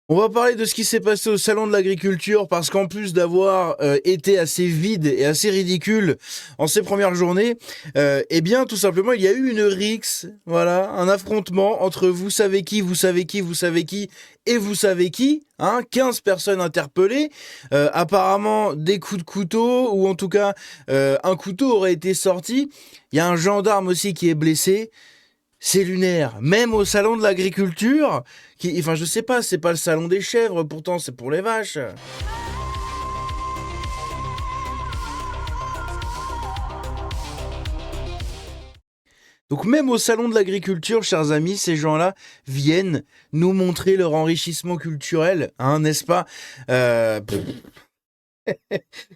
On va parler de ce qui s'est passé au salon de l'agriculture parce qu'en plus d'avoir été assez vide et assez ridicule en ces premières journées, eh bien tout simplement il y a eu une rixe, voilà, un affrontement entre vous savez qui, vous savez qui, vous savez qui et vous savez qui, hein, 15 personnes interpellées, apparemment des coups de couteau ou en tout cas un couteau aurait été sorti, il y a un gendarme aussi qui est blessé. C'est lunaire. Même au salon de l'agriculture, enfin, je sais pas, c'est pas le salon des chèvres, pourtant, c'est pour les vaches. Donc, même au salon de l'agriculture, chers amis, ces gens-là viennent nous montrer leur enrichissement culturel, hein, n'est-ce pas?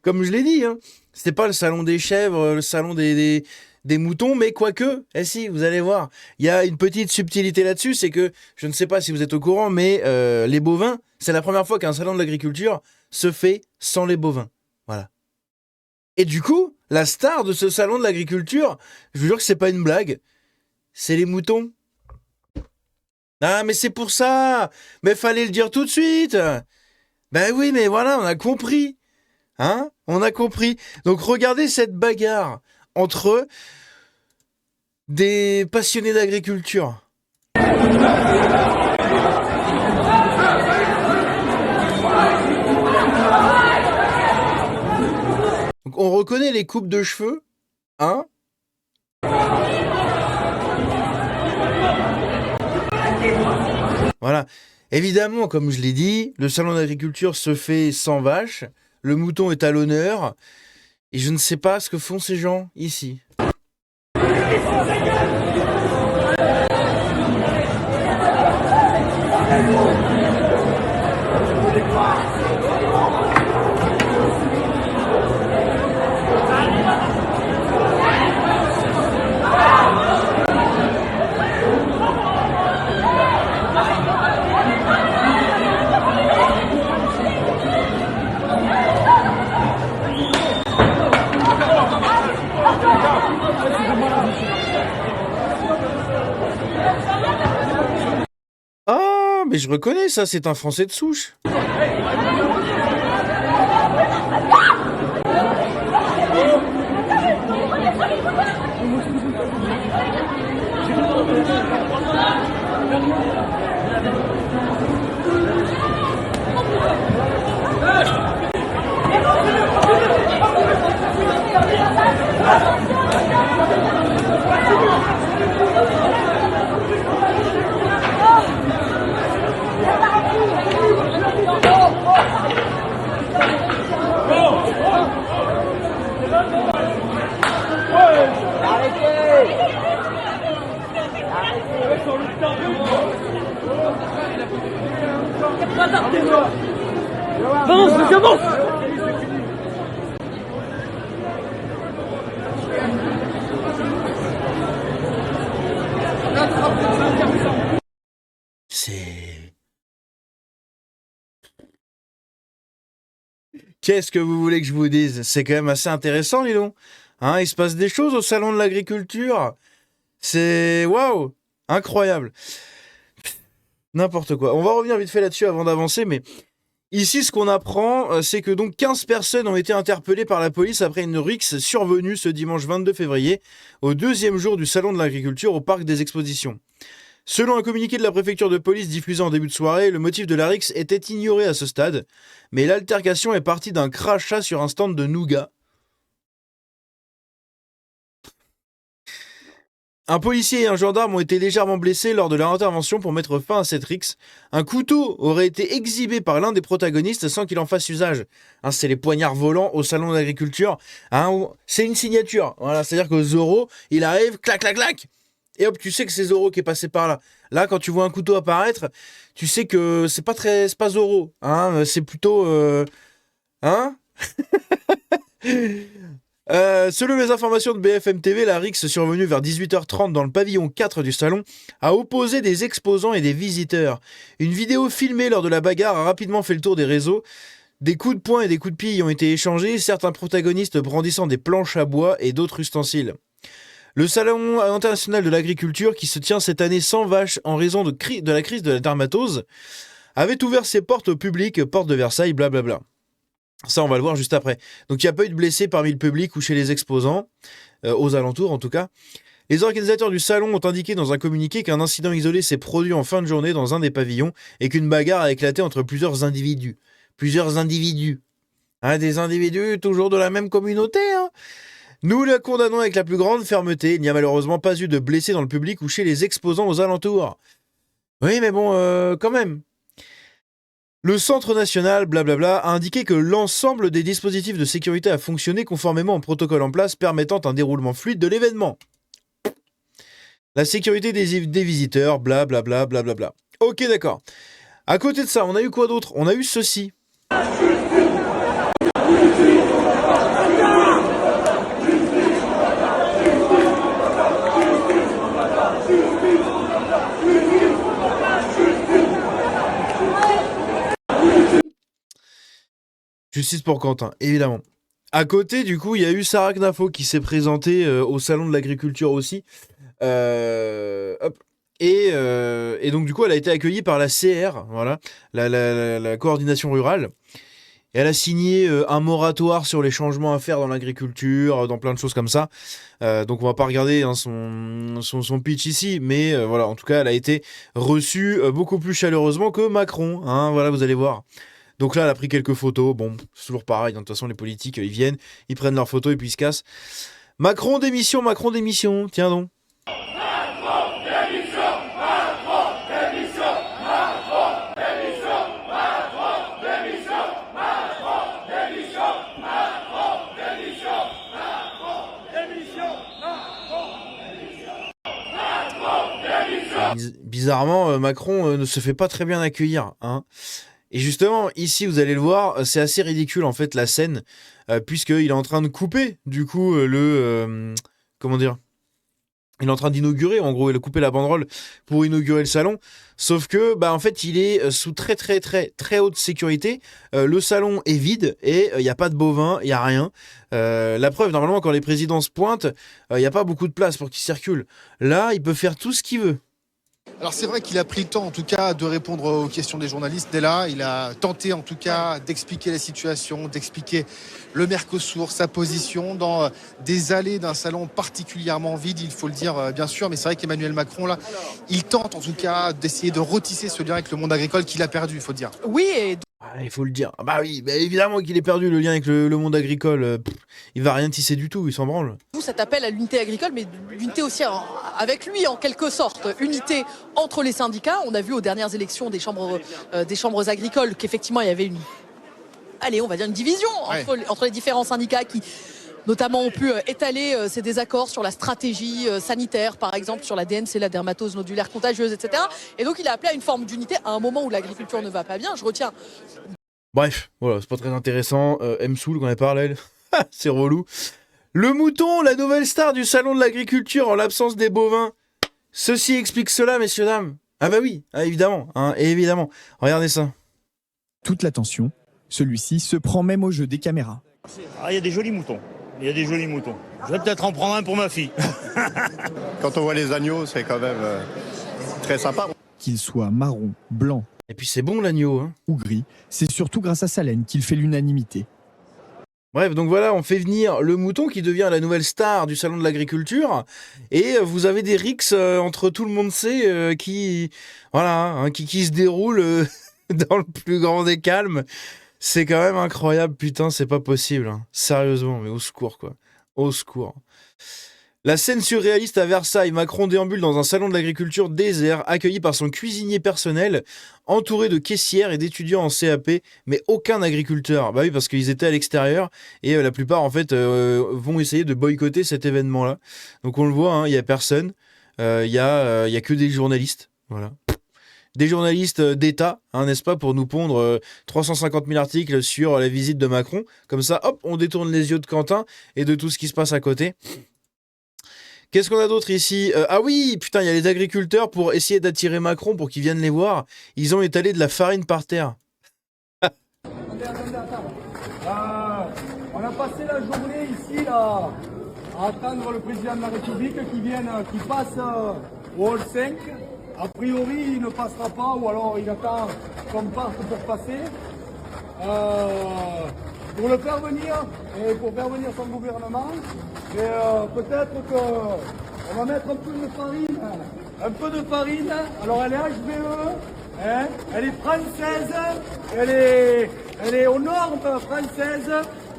Comme je l'ai dit, hein, c'était pas le salon des chèvres, le salon des moutons, mais quoique, eh si, vous allez voir, il y a une petite subtilité là-dessus, c'est que, je ne sais pas si vous êtes au courant, mais les bovins, c'est la première fois qu'un salon de l'agriculture se fait sans les bovins. Voilà. Et du coup, la star de ce salon de l'agriculture, je vous jure que c'est pas une blague, c'est les moutons. Ah, mais c'est pour ça. Mais fallait le dire tout de suite. Ben oui, mais voilà, on a compris. Hein? On a compris. Donc regardez cette bagarre entre des passionnés d'agriculture. Donc on reconnaît les coupes de cheveux, hein? Voilà. Évidemment, comme je l'ai dit, le salon d'agriculture se fait sans vache, le mouton est à l'honneur, et je ne sais pas ce que font ces gens ici. Ah, mais je reconnais ça, c'est un Français de souche. Avance, avance. C'est... Qu'est-ce que vous voulez que je vous dise? C'est quand même assez intéressant, dis donc. Hein, il se passe des choses au salon de l'agriculture. C'est... Waouh! Incroyable. N'importe quoi. On va revenir vite fait là-dessus avant d'avancer, mais ici, ce qu'on apprend, c'est que donc 15 personnes ont été interpellées par la police après une rixe survenue ce dimanche 22 février, au deuxième jour du salon de l'agriculture au parc des expositions. Selon un communiqué de la préfecture de police diffusé en début de soirée, le motif de la rixe était ignoré à ce stade, mais l'altercation est partie d'un crachat sur un stand de nougat. Un policier et un gendarme ont été légèrement blessés lors de leur intervention pour mettre fin à cette rixe. Un couteau aurait été exhibé par l'un des protagonistes sans qu'il en fasse usage. Hein, c'est les poignards volants au salon d'agriculture. Hein, c'est une signature. Voilà, c'est-à-dire que Zorro, il arrive, clac, clac, clac. Et hop, tu sais que c'est Zorro qui est passé par là. Là, quand tu vois un couteau apparaître, tu sais que c'est pas Zorro. Hein, c'est plutôt, hein. Selon les informations de BFM TV, la rixe survenue vers 18h30 dans le pavillon 4 du salon a opposé des exposants et des visiteurs. Une vidéo filmée lors de la bagarre a rapidement fait le tour des réseaux. Des coups de poing et des coups de pied y ont été échangés, certains protagonistes brandissant des planches à bois et d'autres ustensiles. Le salon international de l'agriculture qui se tient cette année sans vaches en raison de la crise de la dermatose avait ouvert ses portes au public, porte de Versailles, blablabla. Ça, on va le voir juste après. Donc, il n'y a pas eu de blessés parmi le public ou chez les exposants, aux alentours en tout cas. Les organisateurs du salon ont indiqué dans un communiqué qu'un incident isolé s'est produit en fin de journée dans un des pavillons et qu'une bagarre a éclaté entre plusieurs individus. Plusieurs individus. Hein, des individus toujours de la même communauté. Hein. Nous la condamnons avec la plus grande fermeté. Il n'y a malheureusement pas eu de blessés dans le public ou chez les exposants aux alentours. Oui, mais bon, quand même. Le Centre national, blablabla, a indiqué que l'ensemble des dispositifs de sécurité a fonctionné conformément au protocole en place permettant un déroulement fluide de l'événement. La sécurité des visiteurs, blablabla, blablabla. Ok, d'accord. À côté de ça, on a eu quoi d'autre? On a eu ceci. Justice pour Quentin, évidemment. À côté, du coup, il y a eu Sarah Knafo qui s'est présentée au Salon de l'Agriculture aussi. Hop. Et donc, du coup, elle a été accueillie par la CR, voilà, la coordination rurale. Et elle a signé un moratoire sur les changements à faire dans l'agriculture, dans plein de choses comme ça. Donc, on va pas regarder hein, son pitch ici, mais voilà, en tout cas, elle a été reçue beaucoup plus chaleureusement que Macron. Hein, voilà, vous allez voir. Donc là, elle a pris quelques photos. Bon, c'est toujours pareil. De toute façon, les politiques, ils viennent, ils prennent leurs photos et puis ils se cassent. Macron démission. Tiens donc. Macron démission. Bizarrement, Macron ne se fait pas très bien accueillir. Hein. Et justement, ici, vous allez le voir, c'est assez ridicule en fait la scène, puisqu'il est en train de couper, du coup, comment dire? Il est en train d'inaugurer, en gros, il a coupé la banderole pour inaugurer le salon. Sauf que, bah, en fait, il est sous très haute sécurité. Le salon est vide et il n'y a pas de bovins, il n'y a rien. La preuve, normalement, quand les présidents se pointent, il n'y a pas beaucoup de place pour qu'ils circulent. Là, il peut faire tout ce qu'il veut. Alors c'est vrai qu'il a pris le temps en tout cas de répondre aux questions des journalistes. Dès là, il a tenté en tout cas d'expliquer la situation, d'expliquer le Mercosur, sa position dans des allées d'un salon particulièrement vide, il faut le dire bien sûr. Mais c'est vrai qu'Emmanuel Macron là, il tente en tout cas d'essayer de retisser ce lien avec le monde agricole qu'il a perdu, il faut le dire. Oui, et il faut le dire. Bah oui, bah évidemment qu'il est perdu le lien avec le monde agricole. Il va rien tisser du tout, il s'en branle. cet appel à l'unité agricole, mais l'unité aussi avec lui en quelque sorte, unité entre les syndicats. On a vu aux dernières élections des chambres agricoles qu'effectivement il y avait on va dire une division entre les différents syndicats qui notamment ont pu étaler ces désaccords sur la stratégie sanitaire, par exemple sur la DNC, la dermatose nodulaire contagieuse, etc. Et donc il a appelé à une forme d'unité à un moment où l'agriculture ne va pas bien. Je retiens. Bref, voilà, c'est pas très intéressant. M-Soul, quand elle parle, elle, c'est relou. Le mouton, la nouvelle star du salon de l'agriculture en l'absence des bovins. Ceci explique cela, messieurs, dames. Ah bah oui, évidemment, évidemment. Regardez ça. Toute l'attention, celui-ci se prend même au jeu des caméras. Ah, il y a des jolis moutons. Je vais peut-être en prendre un pour ma fille. Quand on voit les agneaux, c'est quand même très sympa. Qu'il soit marron, blanc Et puis c'est bon l'agneau. Hein. ou gris, c'est surtout grâce à sa laine qu'il fait l'unanimité. Bref, donc voilà, on fait venir le mouton qui devient la nouvelle star du salon de l'agriculture. Et vous avez des rixes entre tout le monde sait qui se déroulent dans le plus grand des calmes. C'est quand même incroyable, putain, c'est pas possible. Hein. Sérieusement, mais au secours, quoi. Au secours. La scène surréaliste à Versailles, Macron déambule dans un salon de l'agriculture désert, accueilli par son cuisinier personnel, entouré de caissières et d'étudiants en CAP, mais aucun agriculteur. Bah oui, parce qu'ils étaient à l'extérieur, et la plupart, en fait, vont essayer de boycotter cet événement-là. Donc on le voit, il y a personne, il y a que des journalistes, voilà. Des journalistes d'État, n'est-ce pas, pour nous pondre 350 000 articles sur la visite de Macron. Comme ça, hop, on détourne les yeux de Quentin et de tout ce qui se passe à côté. Qu'est-ce qu'on a d'autre ici ? Ah oui, putain, il y a les agriculteurs pour essayer d'attirer Macron pour qu'il vienne les voir. Ils ont étalé de la farine par terre. Attends. On a passé la journée ici, là, à attendre le président de la République qui passe au hall 5. A priori, il ne passera pas, ou alors il attend qu'on parte pour passer. Pour le faire venir, et pour faire venir son gouvernement, et peut-être qu'on va mettre un peu de farine, alors elle est HVE, hein, elle est française, elle est aux normes françaises.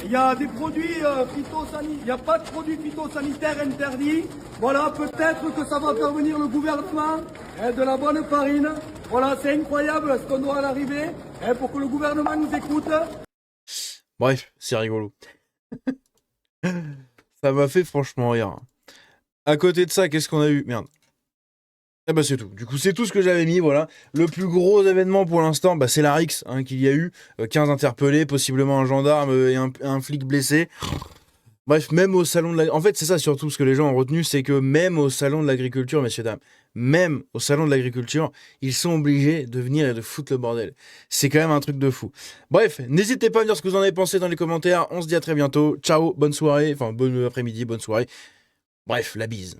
Il y a des produits phytosanitaires, il n'y a pas de produits phytosanitaires interdits. Voilà, peut-être que ça va faire venir le gouvernement, hein, de la bonne farine. Voilà, c'est incroyable ce qu'on doit à l'arrivée, hein, pour que le gouvernement nous écoute. Bref, c'est rigolo. Ça m'a fait franchement rire. À côté de ça, qu'est-ce qu'on a eu? Merde. Eh bah c'est tout. Du coup, c'est tout ce que j'avais mis, voilà. Le plus gros événement pour l'instant, bah, c'est la Rix hein, qu'il y a eu. 15 interpellés, possiblement un gendarme et un flic blessé. Bref, même au salon de la... En fait, c'est ça surtout ce que les gens ont retenu, c'est que même au salon de l'agriculture, messieurs, dames, même au salon de l'agriculture, ils sont obligés de venir et de foutre le bordel. C'est quand même un truc de fou. Bref, n'hésitez pas à me dire ce que vous en avez pensé dans les commentaires. On se dit à très bientôt. Ciao, bonne soirée. Enfin, bon après-midi, bonne soirée. Bref, la bise.